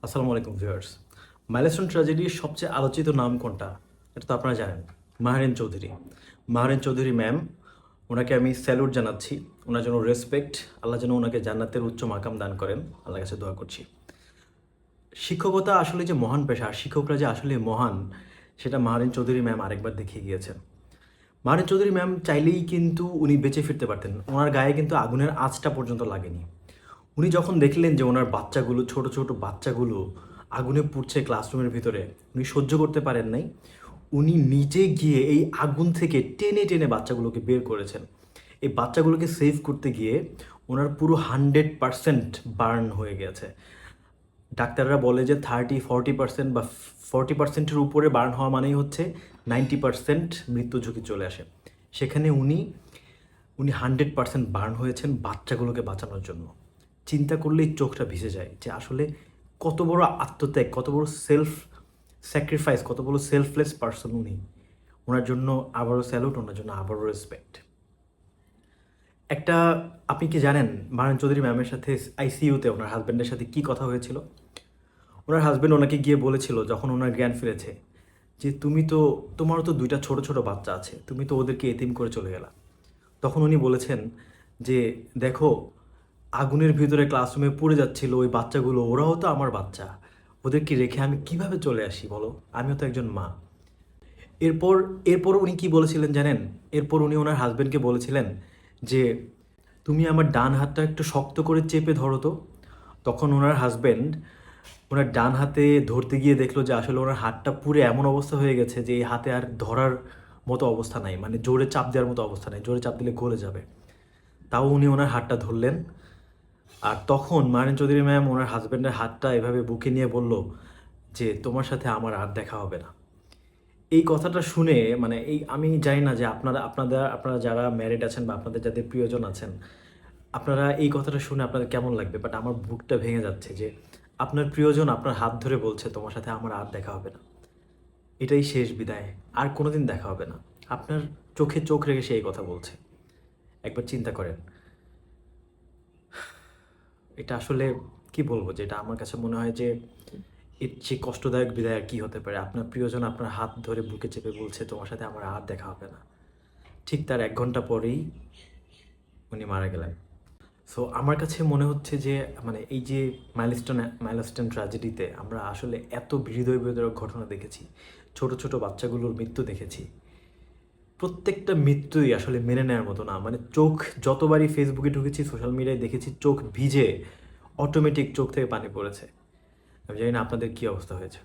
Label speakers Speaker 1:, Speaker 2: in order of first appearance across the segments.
Speaker 1: আসসালামু আলাইকুম viewers. Milestone ট্র্যাজেডির সবচেয়ে আলোচিত নাম কোনটা? এটা তো আপনারা জানেন, মাহরেন চৌধুরী। মাহরেন চৌধুরী ম্যাম, ওনাকে আমি স্যালুট জানাচ্ছি। ওনার জন্য রেসপেক্ট, আল্লাহ যেন ওনাকে জান্নাতের উচ্চ মাকাম দান করেন, আল্লাহর কাছে দোয়া করছি। শিক্ষকতা আসলে যে মহান পেশা, আর শিক্ষকরা যে আসলে মহান, সেটা মাহরেন চৌধুরী ম্যাম আরেকবার দেখিয়ে গিয়েছেন। মাহরেন চৌধুরী ম্যাম চাইলেই কিন্তু উনি বেঁচে ফিরতে পারতেন, ওনার গায়ে কিন্তু আগুনের আঁচটা পর্যন্ত লাগেনি। উনি যখন দেখলেন যে ওনার বাচ্চাগুলো, ছোট ছোট বাচ্চাগুলো আগুনে পুড়ছে ক্লাসরুমের ভিতরে, উনি সহ্য করতে পারেন নাই। উনি নিজে গিয়ে এই আগুন থেকে টেনে টেনে বাচ্চাগুলোকে বের করেছেন। এই বাচ্চাগুলোকে সেভ করতে গিয়ে ওনার পুরো 100% বার্ন হয়ে গেছে। ডাক্তাররা বলে যে 30-40% বা 40%-এর উপরে বার্ন হওয়া মানেই হচ্ছে 90% মৃত্যু ঝুঁকি চলে আসে। সেখানে উনি 100% বার্ন হয়েছেন বাচ্চাগুলোকে বাঁচানোর জন্য। চিন্তা করলেই চোখটা ভিজে যায় যে আসলে কত বড় আত্মত্যাগ, কত বড় সেলফ স্যাক্রিফাইস, কত বড় সেলফলেস পার্সন উনি। ওনার জন্য আবারও স্যালুট, ওনার জন্য আবারও রেসপেক্ট। একটা, আপনি কি জানেন মাহরেন চৌধুরী ম্যামের সাথে আইসিইউতে ওনার হাজব্যান্ডের সাথে কি কথা হয়েছিল? ওনার হাজব্যান্ড ওনাকে গিয়ে বলেছিল যখন ওনার জ্ঞান ফিরেছে যে তোমারও তো দুইটা ছোট ছোট বাচ্চা আছে, তুমি তো ওদেরকে এতিম করে চলে গেলা। তখন উনি বলেছেন যে দেখো, আগুনের ভিতরে ক্লাসরুমে পড়ে যাচ্ছিল ওই বাচ্চাগুলো, ওরাও তো আমার বাচ্চা, ওদেরকে রেখে আমি কিভাবে চলে আসি বলো, আমিও তো একজন মা। এরপর এরপর উনি কি বলেছিলেন জানেন? এরপর উনি ওনার হাজব্যান্ডকে বলেছিলেন যে তুমি আমার ডান হাতটা একটু শক্ত করে চেপে ধরো তো। তখন ওনার হাজব্যান্ড ওনার ডান হাতে ধরতে গিয়ে দেখলো যে আসলে ওনার হাতটা পুরো এমন অবস্থা হয়ে গেছে যে এই হাতে আর ধরার মতো অবস্থা নাই, মানে জোরে চাপ দেওয়ার মতো অবস্থা নাই, জোরে চাপ দিলে গলে যাবে। তাও উনি ওনার হাতটা ধরলেন। আর তখন মাহরেন চৌধুরী ম্যাম ওনার হাজব্যান্ডের হাতটা এভাবে বুকে নিয়ে বলল যে তোমার সাথে আমার আর দেখা হবে না। এই কথাটা শুনে, মানে এই, আমি জানি না যে আপনারা যারা ম্যারিড আছেন বা আপনাদের যাদের প্রিয়জন আছেন, আপনারা এই কথাটা শুনে আপনাদের কেমন লাগবে, বাট আমার বুকটা ভেঙে যাচ্ছে যে আপনার প্রিয়জন আপনার হাত ধরে বলছে তোমার সাথে আমার আর দেখা হবে না, এটাই শেষ বিদায়, আর কোনোদিন দেখা হবে না। আপনার চোখে চোখ রেখে সে এই কথা বলছে। একবার চিন্তা করেন। এটা আসলে কি বলবো, যে এটা আমার কাছে মনে হয় যে এর চেয়ে কষ্টদায়ক বিদায় আর কি হতে পারে? আপনার প্রিয়জন আপনার হাত ধরে বুকে চেপে বলছে তোমার সাথে আমার আর দেখা হবে না, ঠিক তার 1 ঘন্টা পরেই উনি মারা গেলেন। সো আমার কাছে মনে হচ্ছে যে মানে এই যে মাইলস্টোন ট্র্যাজেডিতে আমরা আসলে এত হৃদয় বিদারক ঘটনা দেখেছি, ছোট ছোট বাচ্চাগুলোর মৃত্যু দেখেছি। প্রত্যেকটা মৃত্যুই আসলে মেনে নেওয়ার মতো না। মানে চোখ, যতবারই ফেসবুকে ঢুকেছি, সোশ্যাল মিডিয়ায় দেখেছি, চোখ ভিজে অটোমেটিক চোখ থেকে পানি পড়েছে। আমি জানি না আপনাদের কী অবস্থা হয়েছে,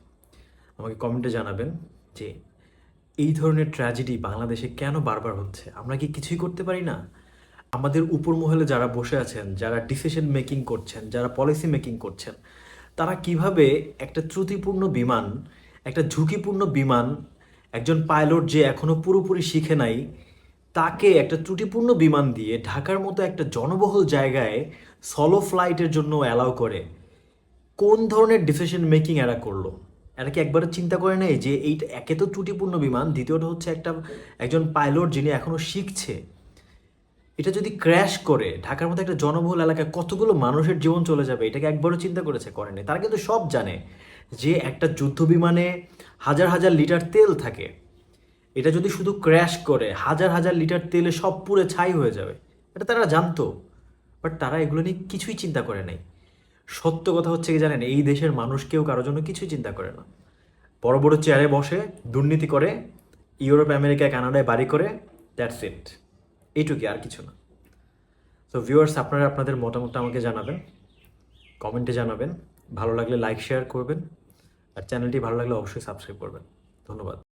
Speaker 1: আমাকে কমেন্টে জানাবেন যে এই ধরনের ট্র্যাজেডি বাংলাদেশে কেন বারবার হচ্ছে। আমরা কি কিছুই করতে পারি না? আমাদের উপর মহলে যারা বসে আছেন, যারা ডিসিশন মেকিং করছেন, যারা পলিসি মেকিং করছেন, তারা কিভাবে একটা ত্রুটিপূর্ণ বিমান, একটা ঝুঁকিপূর্ণ বিমান, একজন পাইলট যে এখনো পুরোপুরি শিখে নাই, তাকে একটা ত্রুটিপূর্ণ বিমান দিয়ে ঢাকার মতো একটা জনবহুল জায়গায় সলো ফ্লাইটের জন্য অ্যালাউ করে, কোন ধরনের ডিসিশন মেকিং এরা করলো? এরা কি একবারও চিন্তা করে নেই যে এইটা একে তো ত্রুটিপূর্ণ বিমান, দ্বিতীয়ত হচ্ছে একজন পাইলট যিনি এখনো শিখছে, এটা যদি ক্র্যাশ করে ঢাকার মতো একটা জনবহুল এলাকায় কতগুলো মানুষের জীবন চলে যাবে, এটাকে একবারও চিন্তা করেছে? করেনি। তারা কিন্তু সব জানে যে একটা যুদ্ধ বিমানে হাজার হাজার লিটার তেল থাকে, এটা যদি শুধু ক্র্যাশ করে হাজার হাজার লিটার তেলে সব পুড়ে ছাই হয়ে যাবে, এটা তারা জানতো। বাট তারা এগুলো নিয়ে কিছুই চিন্তা করে নাই। সত্য কথা হচ্ছে কি জানেন, এই দেশের মানুষ কেউ কারোর জন্য কিছুই চিন্তা করে না। বড় বড় চেয়ারে বসে দুর্নীতি করে, ইউরোপ আমেরিকা কানাডায় বাড়ি করে, দ্যাটস ইট, এইটুকুই, আর কিছু না। তো ভিউয়ার্স, আপনারা আপনাদের মতামতটা আমাকে জানাবেন, কমেন্টে জানাবেন। ভালো লাগলে লাইক শেয়ার করবেন, আর চ্যানেলটি ভালো লাগলে অবশ্যই সাবস্ক্রাইব করবেন। ধন্যবাদ।